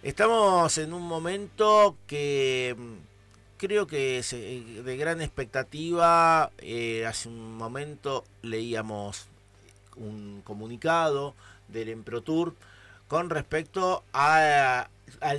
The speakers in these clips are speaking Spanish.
Estamos en un momento que creo que es de gran expectativa. Hace un momento leíamos un comunicado del Emprotur con respecto al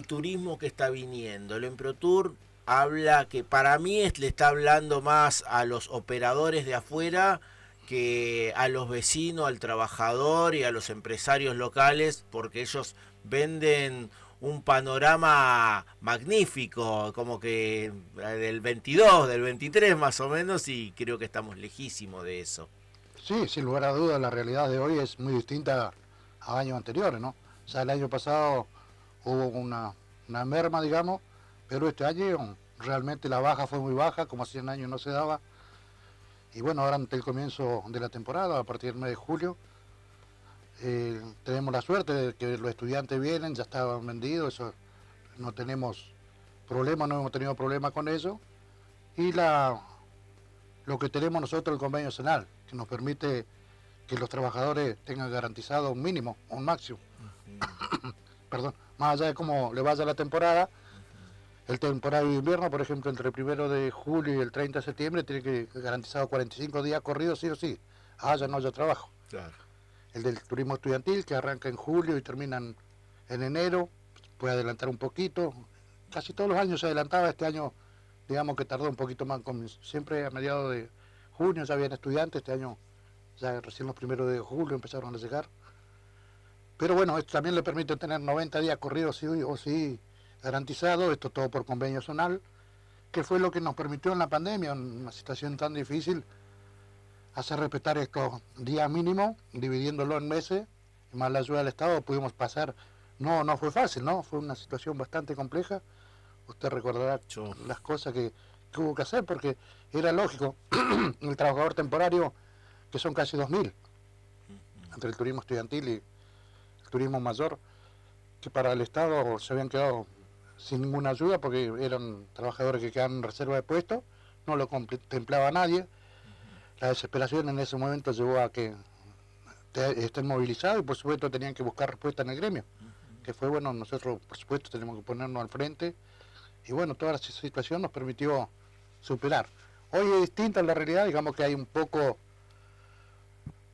turismo que está viniendo. El Emprotur habla que para mí le está hablando más a los operadores de afuera que a los vecinos, al trabajador y a los empresarios locales, porque ellos venden un panorama magnífico, como que del 22, del 23 más o menos, y creo que estamos lejísimos de eso. Sí, sin lugar a dudas, la realidad de hoy es muy distinta a años anteriores, ¿no? O sea, el año pasado hubo una merma, digamos, pero este año realmente la baja fue muy baja, como hacía un año no se daba. Y bueno, ahora ante el comienzo de la temporada, a partir del mes de julio, tenemos la suerte de que los estudiantes vienen, ya estaban vendidos, eso no tenemos problema, no hemos tenido problema con eso. Y lo que tenemos nosotros, el convenio nacional, que nos permite que los trabajadores tengan garantizado un mínimo, un máximo, perdón, más allá de cómo le vaya la temporada. El temporada de invierno, por ejemplo, entre el 1 de julio y el 30 de septiembre, tiene que garantizado 45 días corridos, sí o sí, haya o no haya trabajo. Claro. El del turismo estudiantil, que arranca en julio y termina en enero, puede adelantar un poquito. Casi todos los años se adelantaba, este año digamos que tardó un poquito más, siempre a mediados de junio ya habían estudiantes, este año ya recién los 1 de julio empezaron a llegar. Pero bueno, esto también le permite tener 90 días corridos sí o sí garantizado, esto todo por convenio zonal, que fue lo que nos permitió en la pandemia, en una situación tan difícil, hacer respetar estos días mínimos, dividiéndolo en meses, y más la ayuda del Estado pudimos pasar. No fue fácil, ¿no? Fue una situación bastante compleja. Usted recordará Yo. las cosas que hubo que hacer, porque era lógico, el trabajador temporario, que son casi 2.000, entre el turismo estudiantil y el turismo mayor, que para el Estado se habían quedado sin ninguna ayuda porque eran trabajadores que quedaban en reserva de puestos, no lo contemplaba nadie. La desesperación en ese momento llevó a que estén movilizados y por supuesto tenían que buscar respuesta en el gremio, que fue bueno, nosotros por supuesto tenemos que ponernos al frente y bueno, toda esa situación nos permitió superar. Hoy es distinta la realidad, digamos que hay un poco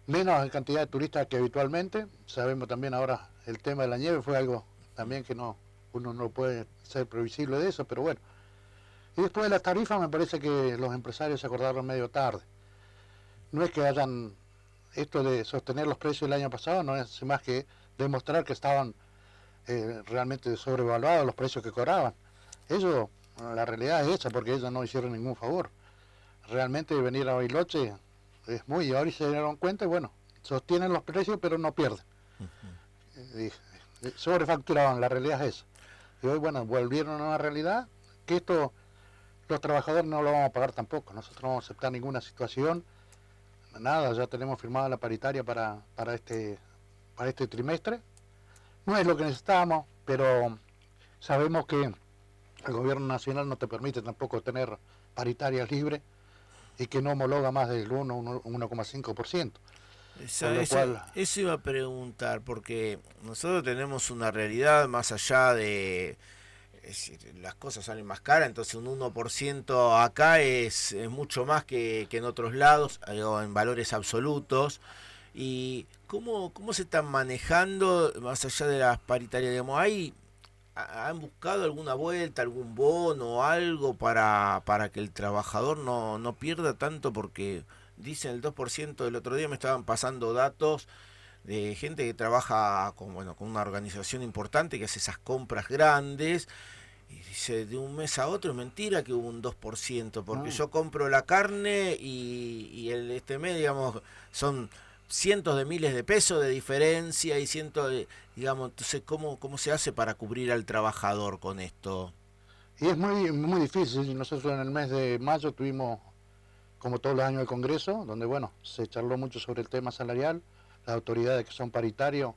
menos cantidad de turistas que habitualmente. Sabemos también ahora el tema de la nieve fue algo también que uno no puede ser previsible de eso, pero bueno. Y después de las tarifas me parece que los empresarios se acordaron medio tarde. No es que hayan esto de sostener los precios el año pasado, no es más que demostrar que estaban realmente sobrevaluados los precios que cobraban. Eso, la realidad es esa, porque ellos no hicieron ningún favor. Realmente venir a Bariloche es muy, ahora se dieron cuenta y bueno, sostienen los precios pero no pierden. Sobrefacturaban, la realidad es esa. Y hoy, bueno, volvieron a una realidad que esto los trabajadores no lo vamos a pagar tampoco. Nosotros no vamos a aceptar ninguna situación, nada, ya tenemos firmada la paritaria para este trimestre. No es lo que necesitamos, pero sabemos que el gobierno nacional no te permite tampoco tener paritarias libres y que no homologa más del 1,5%. Por lo cual, Eso iba a preguntar, porque nosotros tenemos una realidad más allá de... Es decir, las cosas salen más caras, entonces un 1% acá es mucho más que en otros lados, en valores absolutos. ¿Y cómo se están manejando más allá de las paritarias? Digamos, ¿han buscado alguna vuelta, algún bono, algo para que el trabajador no pierda tanto? Porque dicen el 2%, el otro día me estaban pasando datos de gente que trabaja con una organización importante que hace esas compras grandes y dice de un mes a otro es mentira que hubo un 2% porque no, yo compro la carne y este mes, digamos, son cientos de miles de pesos de diferencia y cientos de, digamos, entonces, ¿cómo se hace para cubrir al trabajador con esto? y es muy difícil. Nosotros en el mes de mayo tuvimos, como todos los años, el Congreso, donde bueno, se charló mucho sobre el tema salarial. Las autoridades que son paritarios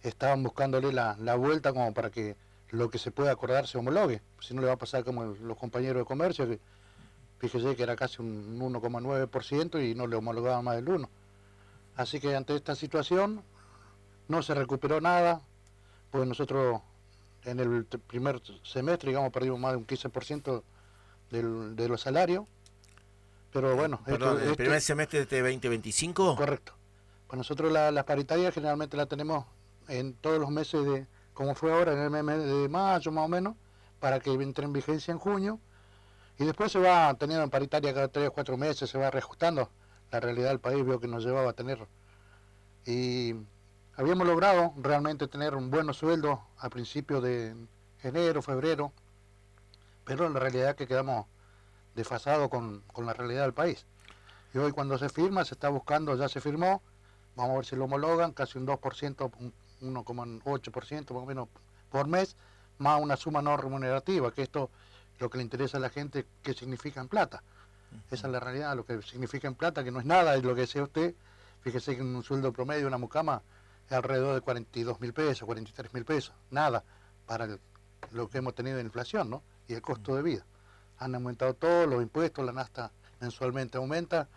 estaban buscándole la vuelta como para que lo que se pueda acordar se homologue. Si no le va a pasar como los compañeros de comercio, que fíjese que era casi un 1,9% y no le homologaba más del 1%. Así que ante esta situación no se recuperó nada, pues nosotros en el primer semestre, digamos, perdimos más de un 15% de los salarios, pero bueno, Perdón, ¿el primer semestre de 2025? correcto. Pues nosotros la paritaria generalmente la tenemos en todos los meses de, como fue ahora, en el mes de mayo más o menos, para que entre en vigencia en junio, y después se va teniendo en paritaria cada 3 o 4 meses, se va reajustando. La realidad del país veo que nos llevaba a tener. Y habíamos logrado realmente tener un buen sueldo a principios de enero, febrero, pero la realidad es que quedamos desfasados con la realidad del país. Y hoy cuando se firma, se está buscando, ya se firmó, vamos a ver si lo homologan, casi un 2%, 1,8% más o menos por mes, más una suma no remunerativa, que esto lo que le interesa a la gente, qué significa en plata. Esa es la realidad, lo que significa en plata, que no es nada, es lo que decía usted. Fíjese que un sueldo promedio de una mucama es alrededor de 42.000 pesos, 43.000 pesos, nada para lo que hemos tenido de inflación, ¿no? Y el costo de vida. Han aumentado todos los impuestos, la nafta mensualmente aumenta,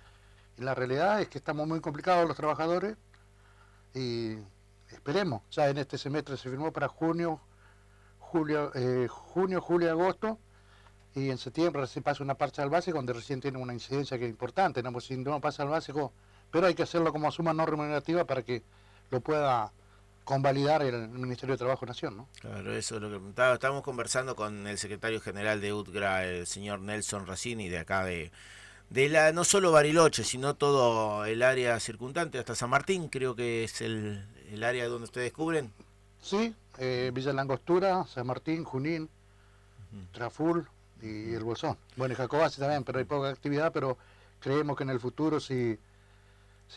y la realidad es que estamos muy complicados los trabajadores, y esperemos, ya en este semestre se firmó para junio, julio, agosto, y en septiembre recién pasa una parcha al básico, donde recién tiene una incidencia que es importante, ¿no? Pues si no pasa al básico, pero hay que hacerlo como suma no remunerativa para que lo pueda convalidar el Ministerio de Trabajo Nación, ¿no? Claro, eso es lo que estábamos conversando con el secretario general de UTGRA, el señor Nelson Racini, de acá de la no solo Bariloche, sino todo el área circundante, hasta San Martín, creo que es el área donde ustedes cubren. Sí, Villa Langostura, San Martín, Junín, Traful y el Bolsón. Bueno, y Jacobasi también, pero hay poca actividad, pero creemos que en el futuro si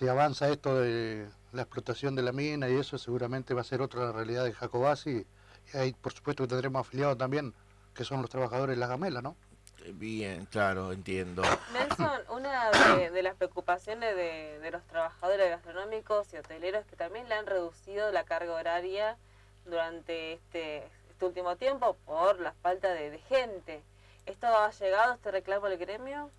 avanza esto de la explotación de la mina y eso, seguramente va a ser otra realidad de Jacobasi. Y ahí, por supuesto, que tendremos afiliados también, que son los trabajadores de la Gamela, ¿no? Bien, claro, entiendo. Nelson, una de las preocupaciones de los trabajadores gastronómicos y hoteleros es que también le han reducido la carga horaria durante este último tiempo por la falta de gente. ¿Esto ha llegado, este reclamo del gremio?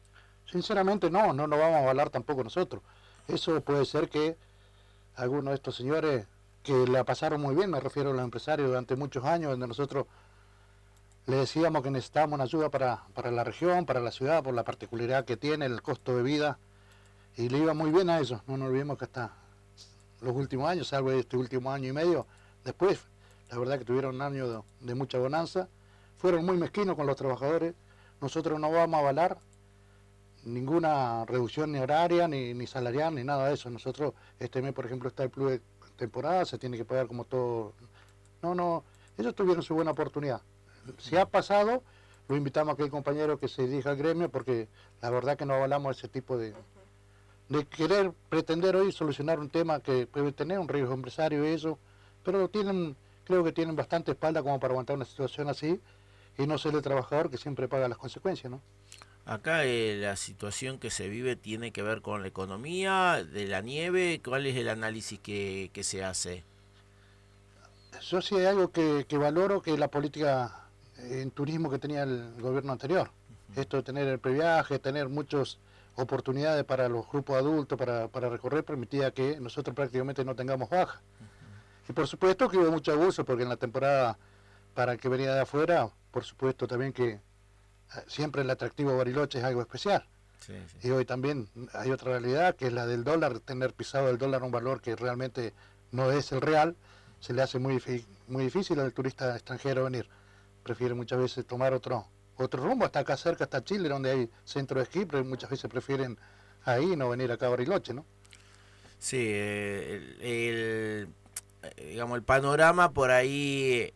Sinceramente no lo vamos a avalar tampoco nosotros. Eso puede ser que algunos de estos señores que la pasaron muy bien, me refiero a los empresarios durante muchos años, donde nosotros le decíamos que necesitábamos una ayuda para la región, para la ciudad, por la particularidad que tiene, el costo de vida, y le iba muy bien a ellos. No nos olvidemos que hasta los últimos años, salvo este último año y medio, después, la verdad que tuvieron un año de mucha bonanza, fueron muy mezquinos con los trabajadores. Nosotros no vamos a avalar ninguna reducción ni horaria, ni salarial, ni nada de eso. Nosotros, este mes, por ejemplo, está el plus de temporada, se tiene que pagar como todo. No, ellos tuvieron su buena oportunidad. Si ha pasado, lo invitamos a aquel compañero que se dirija al gremio, porque la verdad que no avalamos ese tipo de querer pretender hoy solucionar un tema que puede tener un riesgo empresario y eso, pero creo que tienen bastante espalda como para aguantar una situación así y no ser el trabajador que siempre paga las consecuencias, ¿no? Acá la situación que se vive tiene que ver con la economía de la nieve. ¿Cuál es el análisis que se hace? Yo sí hay algo que valoro, que es la política en turismo que tenía el gobierno anterior. Esto de tener el previaje, tener muchas oportunidades para los grupos adultos para recorrer, permitía que nosotros prácticamente no tengamos baja. Y por supuesto que hubo mucho abuso, porque en la temporada para el que venía de afuera, por supuesto también que siempre el atractivo Bariloche es algo especial. Sí, sí. Y hoy también hay otra realidad, que es la del dólar, tener pisado el dólar un valor que realmente no es el real, se le hace muy difícil al turista extranjero venir. Prefiere muchas veces tomar otro rumbo, hasta acá cerca, hasta Chile, donde hay centro de esquí, pero muchas veces prefieren ahí no venir acá a Bariloche, ¿no? Sí, digamos, el panorama por ahí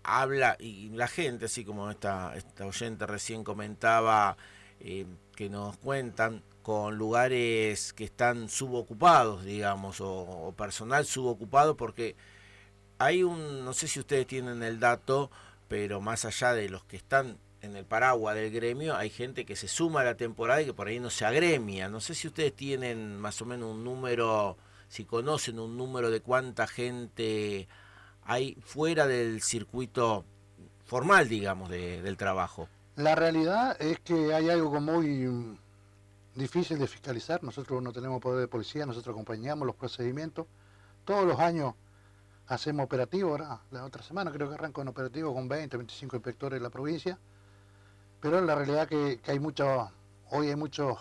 habla, y la gente, así como esta oyente recién comentaba, que nos cuentan con lugares que están subocupados, digamos, o personal subocupado, porque hay no sé si ustedes tienen el dato, pero más allá de los que están en el paraguas del gremio, hay gente que se suma a la temporada y que por ahí no se agremia. No sé si ustedes tienen más o menos un número, si conocen un número de cuánta gente hay fuera del circuito formal, digamos, del trabajo. La realidad es que hay algo muy difícil de fiscalizar. Nosotros no tenemos poder de policía, nosotros acompañamos los procedimientos. Todos los años hacemos operativo ahora, la otra semana creo que arranco en operativo con 20, 25 inspectores de la provincia, pero la realidad que hay hoy hay muchos,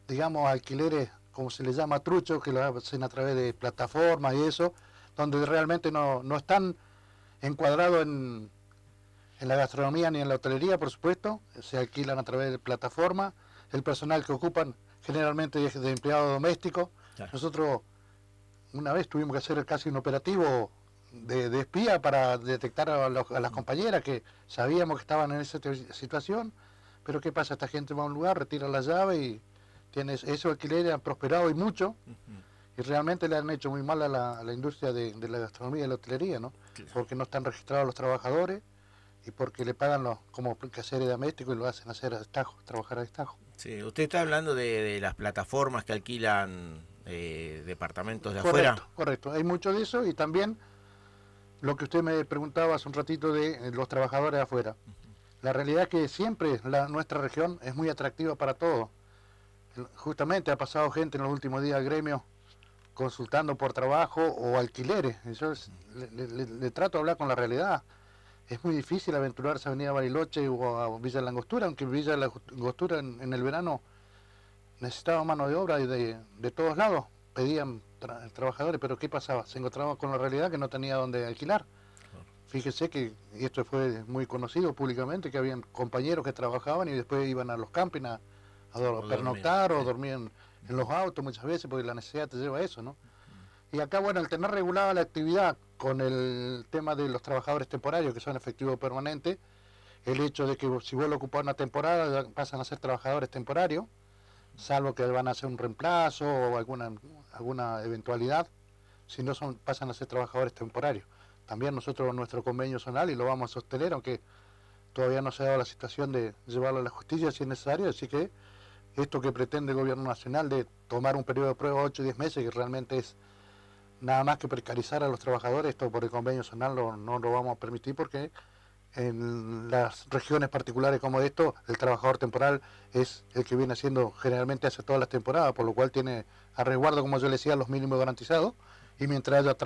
digamos, alquileres, como se les llama, truchos, que lo hacen a través de plataformas y eso, donde realmente no están encuadrados en la gastronomía ni en la hotelería, por supuesto, se alquilan a través de plataformas, el personal que ocupan generalmente es de empleado doméstico. Claro. Nosotros una vez tuvimos que hacer casi un operativo de espía para detectar a las compañeras que sabíamos que estaban en esa situación, pero ¿qué pasa? Esta gente va a un lugar, retira la llave y esos alquileres han prosperado y mucho, y realmente le han hecho muy mal a la industria de la gastronomía y la hotelería, ¿no? Claro. Porque no están registrados los trabajadores y porque le pagan como quehaceres domésticos y lo hacen hacer a destajo, trabajar a destajo. Sí, usted está hablando de las plataformas que alquilan departamentos de correcto, afuera. Correcto, hay mucho de eso y también lo que usted me preguntaba hace un ratito de los trabajadores de afuera. La realidad es que siempre nuestra región es muy atractiva para todos. Justamente ha pasado gente en los últimos días al gremio consultando por trabajo o alquileres. Yo le trato de hablar con la realidad. Es muy difícil aventurarse a Avenida Bariloche o a Villa La Angostura, aunque Villa La Angostura en el verano necesitaba mano de obra de todos lados. Pedían trabajadores, pero ¿qué pasaba? Se encontraba con la realidad que no tenía dónde alquilar. Fíjese que, y esto fue muy conocido públicamente, que habían compañeros que trabajaban y después iban a los campings a pernoctar o dormían en los autos muchas veces, porque la necesidad te lleva a eso, ¿no? Y acá, bueno, el tener regulada la actividad con el tema de los trabajadores temporarios, que son efectivos permanentes, el hecho de que si vos lo ocupás una temporada, pasan a ser trabajadores temporarios, salvo que van a hacer un reemplazo o alguna eventualidad, si no pasan a ser trabajadores temporarios. También nosotros nuestro convenio zonal y lo vamos a sostener, aunque todavía no se ha dado la situación de llevarlo a la justicia si es necesario, así que esto que pretende el gobierno nacional de tomar un periodo de prueba de 8 o 10 meses, que realmente es nada más que precarizar a los trabajadores, esto por el convenio zonal no lo vamos a permitir, porque en las regiones particulares como esto, el trabajador temporal es el que viene haciendo generalmente hace todas las temporadas, por lo cual tiene a resguardo, como yo le decía, los mínimos garantizados, y mientras haya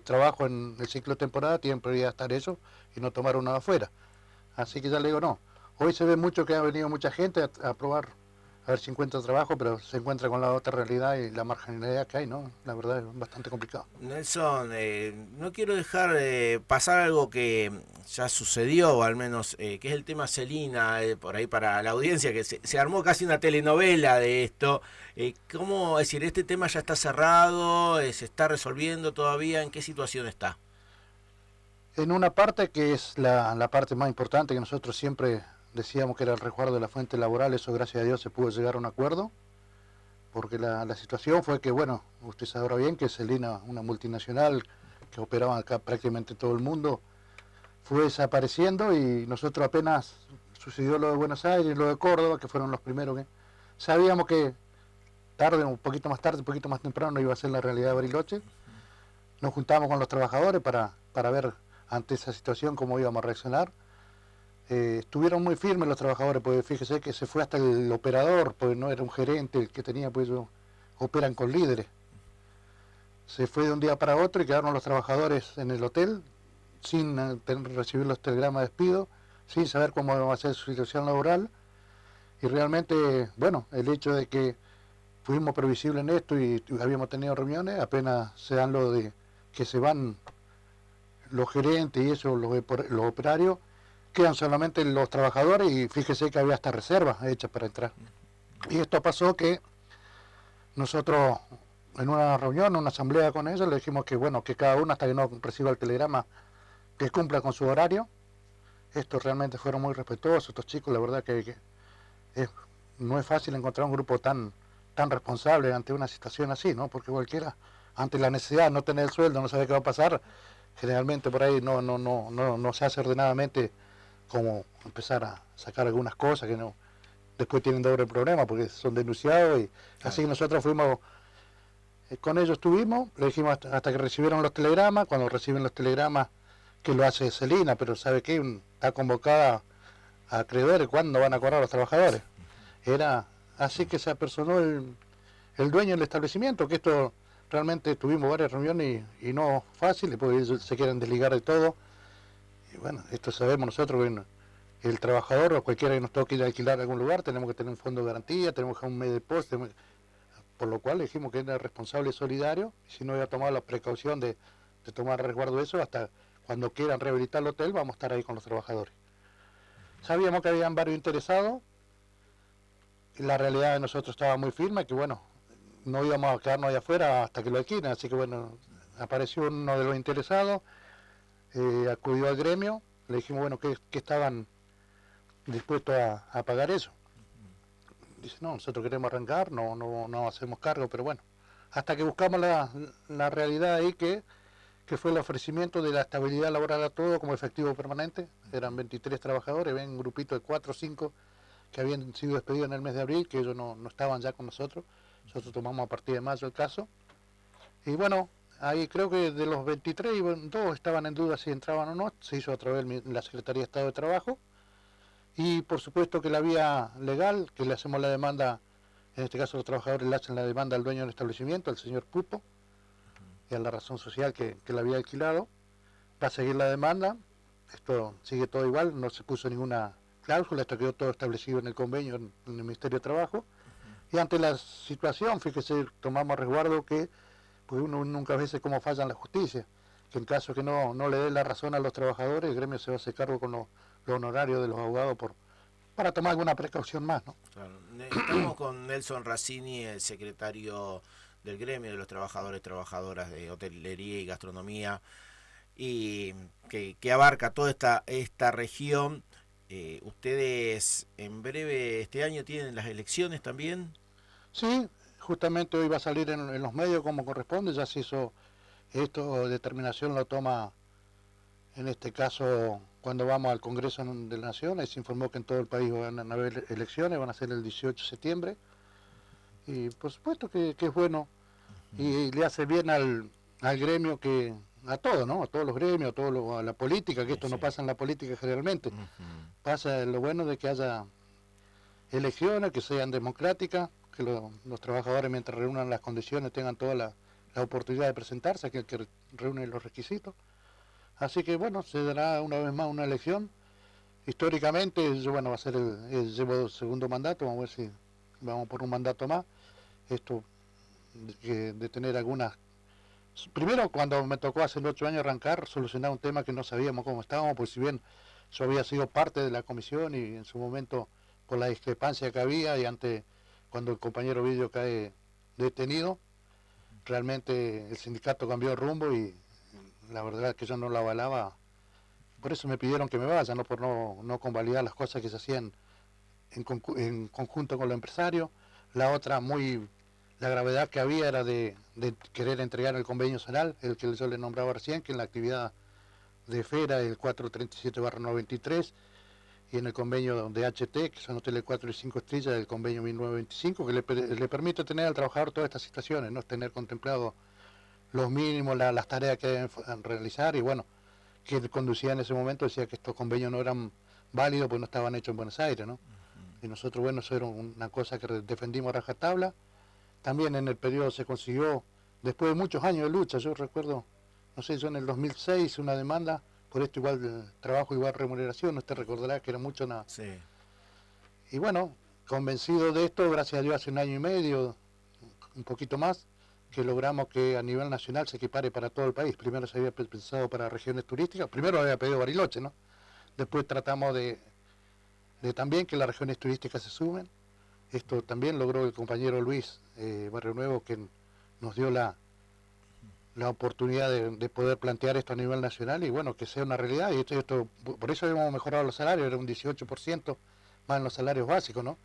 trabajo en el ciclo de temporada, tienen prioridad estar eso y no tomar uno de afuera. Así que ya le digo, no. Hoy se ve mucho que ha venido mucha gente a probar, a ver si encuentra trabajo, pero se encuentra con la otra realidad y la marginalidad que hay, ¿no? La verdad es bastante complicado. Nelson, no quiero dejar pasar algo que ya sucedió, al menos, que es el tema Celina, por ahí para la audiencia, que se armó casi una telenovela de esto. ¿Cómo, es decir, este tema ya está cerrado, se está resolviendo todavía? ¿En qué situación está? En una parte que es la parte más importante, que nosotros siempre decíamos que era el resguardo de la fuente laboral, eso gracias a Dios se pudo llegar a un acuerdo, porque la situación fue que, bueno, usted sabrá bien que Celina, una multinacional que operaba acá prácticamente todo el mundo, fue desapareciendo y nosotros apenas sucedió lo de Buenos Aires, lo de Córdoba, que fueron los primeros que sabíamos que un poquito más tarde, un poquito más temprano iba a ser la realidad de Bariloche. Nos juntamos con los trabajadores para ver ante esa situación cómo íbamos a reaccionar. Estuvieron muy firmes los trabajadores, porque fíjese que se fue hasta el operador, porque no era un gerente el que tenía, pues ellos operan con líderes. Se fue de un día para otro y quedaron los trabajadores en el hotel sin recibir los telegramas de despido, sin saber cómo va a ser su situación laboral. Y realmente, bueno, el hecho de que fuimos previsibles en esto y habíamos tenido reuniones, apenas se dan lo de que se van los gerentes y eso, los operarios, quedan solamente los trabajadores y fíjese que había hasta reservas hechas para entrar. Y esto pasó que nosotros en una reunión, una asamblea con ellos, le dijimos que bueno, que cada uno hasta que no reciba el telegrama, que cumpla con su horario. Estos realmente fueron muy respetuosos, estos chicos, la verdad que no es fácil encontrar un grupo tan responsable ante una situación así, ¿no? Porque cualquiera, ante la necesidad de no tener el sueldo, no sabe qué va a pasar, generalmente por ahí no se hace ordenadamente como empezar a sacar algunas cosas que no después tienen doble problema porque son denunciados y así que nosotros fuimos con ellos estuvimos, le dijimos hasta que recibieron los telegramas. Cuando reciben los telegramas, que lo hace Celina, pero sabe que está convocada a acreedores cuándo van a cobrar los trabajadores. Era así que se apersonó el dueño del establecimiento, que esto realmente tuvimos varias reuniones y no fáciles, porque ellos se quieren desligar de todo. Y bueno, esto sabemos nosotros que el trabajador o cualquiera que nos toque ir a alquilar algún lugar, tenemos que tener un fondo de garantía, tenemos que dejar un mes de depósito, por lo cual dijimos que era responsable y solidario, y si no había tomado la precaución de tomar resguardo de eso, hasta cuando quieran rehabilitar el hotel vamos a estar ahí con los trabajadores. Sabíamos que habían varios interesados, y la realidad de nosotros estaba muy firme, que bueno, no íbamos a quedarnos allá afuera hasta que lo alquilen, así que bueno, apareció uno de los interesados, acudió al gremio, le dijimos bueno que estaban dispuestos a pagar eso. Dice, no, nosotros queremos arrancar, no hacemos cargo, pero bueno, hasta que buscamos la realidad ahí que fue el ofrecimiento de la estabilidad laboral a todo como efectivo permanente. Eran 23 trabajadores, ven un grupito de 4 o 5 que habían sido despedidos en el mes de abril, que ellos no estaban ya con nosotros. Nosotros tomamos a partir de mayo el caso. Y bueno, ahí creo que de los 23, 2 estaban en duda si entraban o no. Se hizo a través de la Secretaría de Estado de Trabajo. Y por supuesto que la vía legal, que le hacemos la demanda, en este caso los trabajadores le hacen la demanda al dueño del establecimiento, al señor Pupo, y a la razón social que la había alquilado. Va a seguir la demanda, esto sigue todo igual, no se puso ninguna cláusula, esto quedó todo establecido en el convenio en el Ministerio de Trabajo. Y ante la situación, fíjese, tomamos resguardo que pues uno nunca ve cómo falla la justicia, que en caso que no le dé la razón a los trabajadores, el gremio se va a hacer cargo con los honorarios de los abogados para tomar alguna precaución más, ¿no? Claro. Estamos con Nelson Razzini, el secretario del gremio de los trabajadores y trabajadoras de hotelería y gastronomía, y que abarca toda esta región. Ustedes en breve este año tienen las elecciones también. Sí, justamente hoy va a salir en los medios como corresponde, ya se hizo esto, determinación lo toma en este caso cuando vamos al Congreso de la Nación, ahí se informó que en todo el país van a haber elecciones, van a ser el 18 de septiembre, y por supuesto que es bueno, y le hace bien al gremio, que a todos, ¿no? A todos los gremios, a la política, que esto no pasa en la política generalmente, pasa lo bueno de que haya elecciones, que sean democráticas, que los trabajadores mientras reúnan las condiciones tengan toda la oportunidad de presentarse, que el que reúne los requisitos. Así que bueno, se dará una vez más una elección. Históricamente, bueno, va a ser llevo segundo mandato, vamos a ver si vamos por un mandato más. Esto de tener algunas... Primero, cuando me tocó hace 8 años arrancar, solucionar un tema que no sabíamos cómo estábamos, pues si bien yo había sido parte de la comisión y en su momento por la discrepancia que había y cuando el compañero Vidio cae detenido, realmente el sindicato cambió de rumbo y la verdad es que yo no la avalaba. Por eso me pidieron que me vaya, no por no convalidar las cosas que se hacían en conjunto con los empresarios. La otra, la gravedad que había era de querer entregar el convenio zonal, el que yo le nombraba recién, que en la actividad de FERA, el 437/93, y en el convenio de HT, que son hoteles 4 y 5 estrellas, del convenio 1925, que le permite tener al trabajador todas estas situaciones, no tener contemplado los mínimos, las tareas que deben realizar, y bueno, que conducía en ese momento decía que estos convenios no eran válidos porque no estaban hechos en Buenos Aires, ¿no? Y nosotros, bueno, eso era una cosa que defendimos a rajatabla. También en el periodo se consiguió, después de muchos años de lucha, yo recuerdo, no sé, yo en el 2006 una demanda por esto, igual trabajo, igual remuneración, usted recordará que era mucho nada. Sí. Y bueno, convencido de esto, gracias a Dios hace 1 año y medio, un poquito más, que logramos que a nivel nacional se equipare para todo el país. Primero se había pensado para regiones turísticas, primero había pedido Bariloche, ¿no? Después tratamos de también que las regiones turísticas se sumen. Esto también logró el compañero Luis Barrio Nuevo, que nos dio la oportunidad de poder plantear esto a nivel nacional y bueno, que sea una realidad. Y esto por eso hemos mejorado los salarios, era un 18% más en los salarios básicos, ¿no?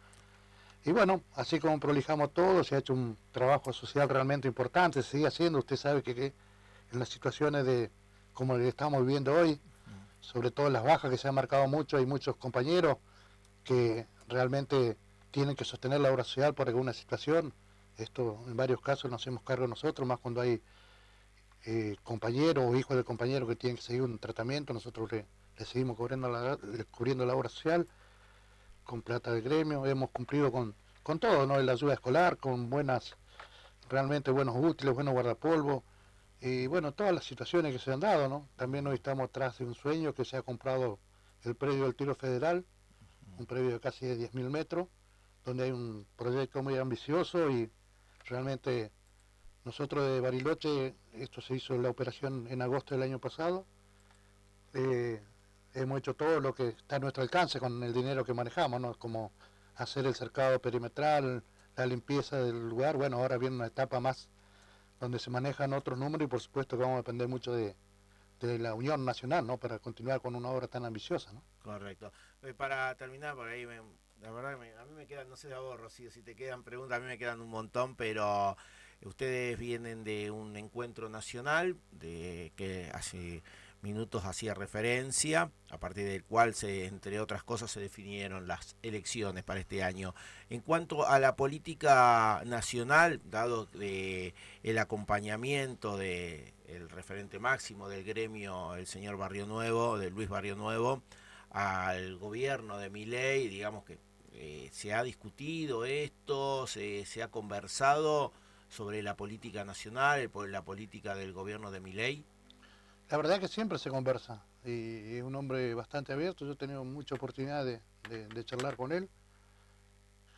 Y bueno, así como prolijamos todo, se ha hecho un trabajo social realmente importante, se sigue haciendo. Usted sabe que en las situaciones como le estamos viviendo hoy, sobre todo en las bajas que se han marcado mucho, hay muchos compañeros que realmente tienen que sostener la obra social por alguna situación. Esto en varios casos nos hacemos cargo nosotros, más cuando hay compañeros o hijos de compañeros que tienen que seguir un tratamiento, nosotros le seguimos cubriendo la obra social con plata del gremio. Hemos cumplido con todo, ¿no? La ayuda escolar, con buenas realmente buenos útiles, buenos guardapolvos, y bueno, todas las situaciones que se han dado, ¿no? También hoy estamos tras de un sueño que se ha comprado el predio del Tiro Federal, un predio de casi de 10.000 metros, donde hay un proyecto muy ambicioso y realmente nosotros de Bariloche, esto se hizo la operación en agosto del año pasado, eh, hemos hecho todo lo que está a nuestro alcance con el dinero que manejamos, ¿no? Como hacer el cercado perimetral, la limpieza del lugar. Bueno, ahora viene una etapa más donde se manejan otros números y por supuesto que vamos a depender mucho de la Unión Nacional, ¿no? Para continuar con una obra tan ambiciosa, ¿no? Correcto. Para terminar, por ahí, la verdad que a mí me quedan, no sé a vos, Rocío, si te quedan preguntas, a mí me quedan un montón, pero ustedes vienen de un encuentro nacional, de que hace minutos hacía referencia, a partir del cual, entre otras cosas, se definieron las elecciones para este año. En cuanto a la política nacional, dado el acompañamiento de el referente máximo del gremio, el señor Barrio Nuevo, de Luis Barrio Nuevo, al gobierno de Milei, digamos que se ha discutido esto, se ha conversado sobre la política nacional, la política del gobierno de Milei. La verdad es que siempre se conversa y es un hombre bastante abierto. Yo he tenido mucha oportunidad de charlar con él.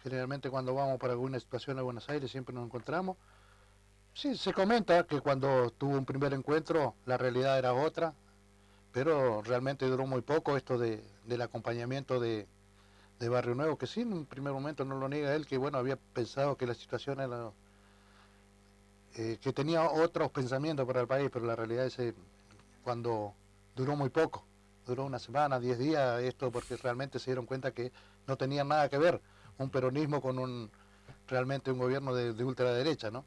Generalmente cuando vamos para alguna situación a Buenos Aires siempre nos encontramos. Sí, se comenta que cuando tuvo un primer encuentro la realidad era otra, pero realmente duró muy poco esto del acompañamiento de Barrio Nuevo, que sí, en un primer momento no lo niega él, que bueno, había pensado que la situación era, que tenía otros pensamientos para el país, pero la realidad es que cuando duró muy poco, duró una semana, 10 días, esto porque realmente se dieron cuenta que no tenía nada que ver un peronismo con realmente un gobierno de ultraderecha, ¿no?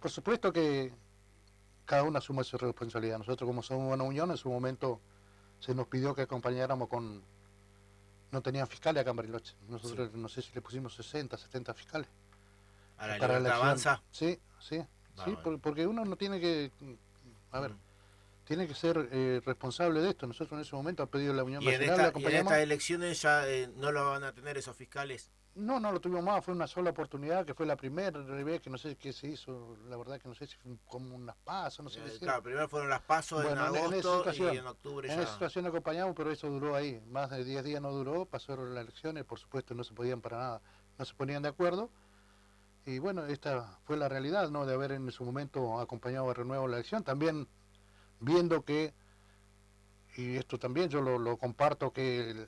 Por supuesto que cada uno asume su responsabilidad. Nosotros como somos una unión, en su momento se nos pidió que acompañáramos con... No tenían fiscales acá en Bariloche. Nosotros sí. No sé si le pusimos 60, 70 fiscales. ¿A la Para la Libertad elección. Avanza? Sí, sí, sí, porque uno no tiene que... A ver, tiene que ser responsable de esto. Nosotros en ese momento ha pedido la Unión ¿Y en, Nacional, le y en acompañamos. estas elecciones ya no lo van a tener esos fiscales? No, no lo tuvimos más, fue una sola oportunidad, que fue la primera vez, que no sé qué se hizo, la verdad que no sé si fue como unas pasos, no sé qué se Claro, primero fueron las pasos en Bueno, en esa agosto y situación, en octubre en esa ya... situación acompañamos, pero eso duró ahí, más de 10 días no duró, pasaron las elecciones, por supuesto no se podían para nada, no se ponían de acuerdo, y bueno, esta fue la realidad, ¿no? De haber en su momento acompañado a Renuevo la elección, también viendo que, y esto también yo lo comparto, que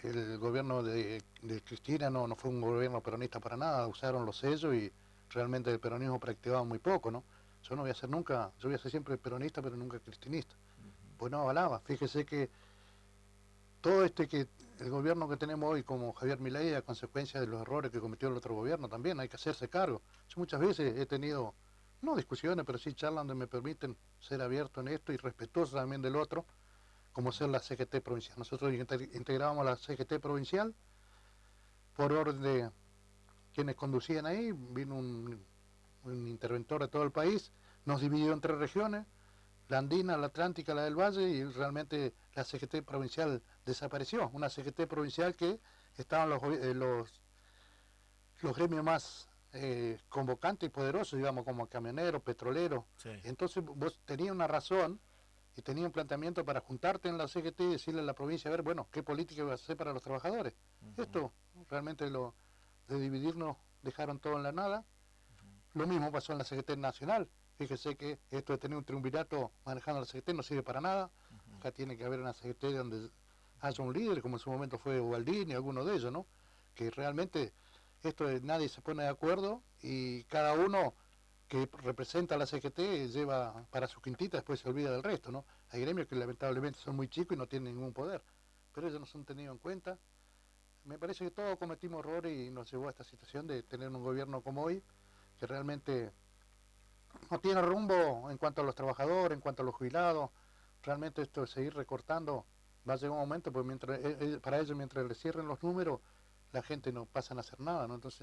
el gobierno de Cristina no fue un gobierno peronista para nada, usaron los sellos y realmente el peronismo practicaba muy poco, ¿no? Yo no voy a ser nunca, yo voy a ser siempre peronista, pero nunca cristinista. Pues no avalaba, fíjese que todo que el gobierno que tenemos hoy como Javier Milei a consecuencia de los errores que cometió el otro gobierno también, hay que hacerse cargo. Yo muchas veces he tenido, no discusiones, pero sí charlas donde me permiten ser abierto en esto y respetuoso también del otro, como ser la CGT provincial. Nosotros integrábamos la CGT provincial por orden de quienes conducían ahí, vino un interventor de todo el país, nos dividió en 3 regiones, la andina, la atlántica, la del valle, y realmente la CGT provincial desapareció. Una CGT provincial que estaban los gremios más convocantes y poderosos, digamos, como camioneros, petroleros. Sí. Entonces vos tenías una razón y tenías un planteamiento para juntarte en la CGT y decirle a la provincia, a ver, bueno, ¿qué política vas a hacer para los trabajadores? Esto realmente de dividirnos dejaron todo en la nada. Lo mismo pasó en la CGT nacional. Fíjese que esto de tener un triunvirato manejando la CGT no sirve para nada. Acá tiene que haber una CGT donde haya un líder, como en su momento fue Ubaldini, alguno de ellos, ¿no? Que realmente esto de nadie se pone de acuerdo y cada uno que representa a la CGT lleva para su quintita, después se olvida del resto, ¿no? Hay gremios que lamentablemente son muy chicos y no tienen ningún poder, pero ellos no son tenidos en cuenta. Me parece que todos cometimos errores y nos llevó a esta situación de tener un gobierno como hoy, que realmente no tiene rumbo en cuanto a los trabajadores, en cuanto a los jubilados. Realmente esto de seguir recortando va a llegar un momento, pues para ellos mientras les cierren los números, la gente no pasan a hacer nada, ¿no? Entonces